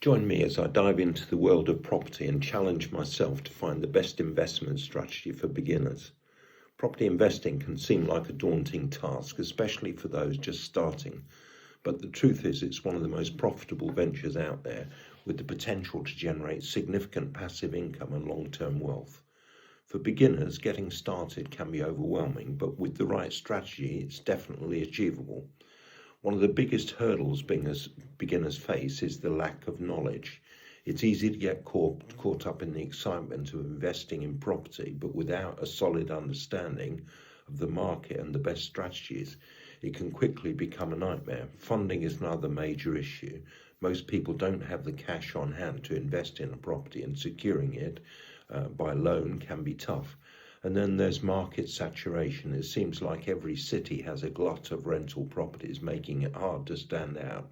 Join me as I dive into the world of property and challenge myself to find the best investment strategy for beginners. Property investing can seem like a daunting task, especially for those just starting, but the truth is it's one of the most profitable ventures out there, with the potential to generate significant passive income and long-term wealth. For beginners, getting started can be overwhelming, but with the right strategy, it's definitely achievable. One of the biggest hurdles beginners face is the lack of knowledge. It's easy to get caught up in the excitement of investing in property, but without a solid understanding of the market and the best strategies, it can quickly become a nightmare. Funding is another major issue. Most people don't have the cash on hand to invest in a property, and securing it by loan can be tough. And then there's market saturation. It seems like every city has a glut of rental properties, making it hard to stand out.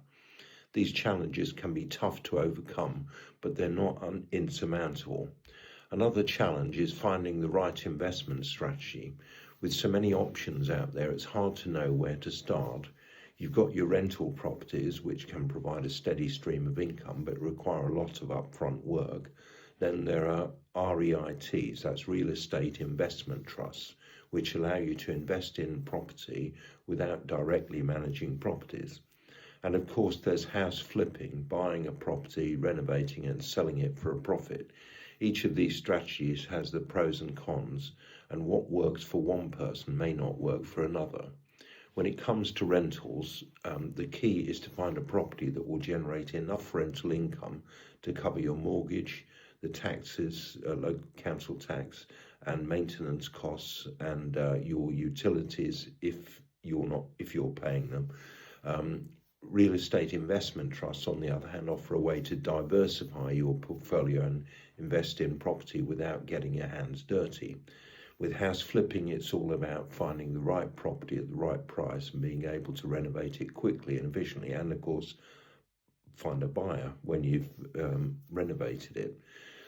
These challenges can be tough to overcome, but they're not insurmountable. Another challenge is finding the right investment strategy. With so many options out there, it's hard to know where to start. You've got your rental properties, which can provide a steady stream of income, but require a lot of upfront work. Then there are REITs, that's real estate investment trusts, which allow you to invest in property without directly managing properties. And of course, there's house flipping, buying a property, renovating it, and selling it for a profit. Each of these strategies has the pros and cons, and what works for one person may not work for another. When it comes to rentals, the key is to find a property that will generate enough rental income to cover your mortgage, the taxes, local council tax, and maintenance costs, and your utilities if you're paying them. Real estate investment trusts, on the other hand, offer a way to diversify your portfolio and invest in property without getting your hands dirty. With house flipping, it's all about finding the right property at the right price and being able to renovate it quickly and efficiently, and of course, find a buyer when you've renovated it.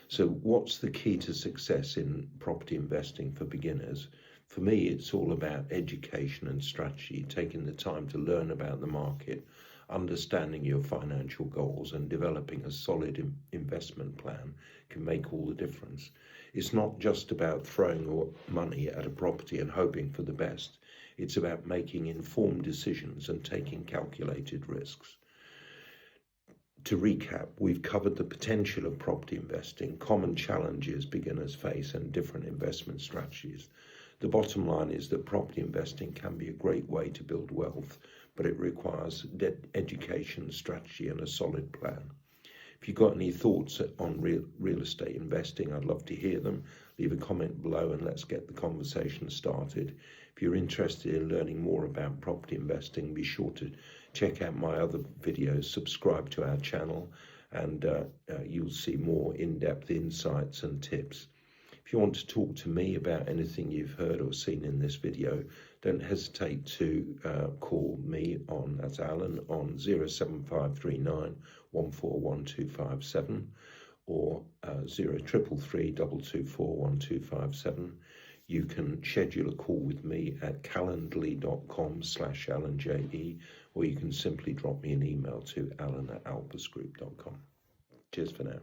So what's the key to success in property investing for beginners? For me, it's all about education and strategy, taking the time to learn about the market, understanding your financial goals, and developing a solid investment plan can make all the difference. It's not just about throwing money at a property and hoping for the best. It's about making informed decisions and taking calculated risks. To recap, we've covered the potential of property investing, common challenges beginners face, and different investment strategies. The bottom line is that property investing can be a great way to build wealth, but it requires education, strategy, and a solid plan. If you've got any thoughts on real estate investing, I'd love to hear them. Leave a comment below and let's get the conversation started. If you're interested in learning more about property investing, be sure to check out my other videos, subscribe to our channel, and you'll see more in-depth insights and tips. If you want to talk to me about anything you've heard or seen in this video, don't hesitate to call me that's Alan, on 07539 141257 or 0333 224 1257. You can schedule a call with me at calendly.com/AlanJE, or you can simply drop me an email to alan@alpusgroup.com. Cheers for now.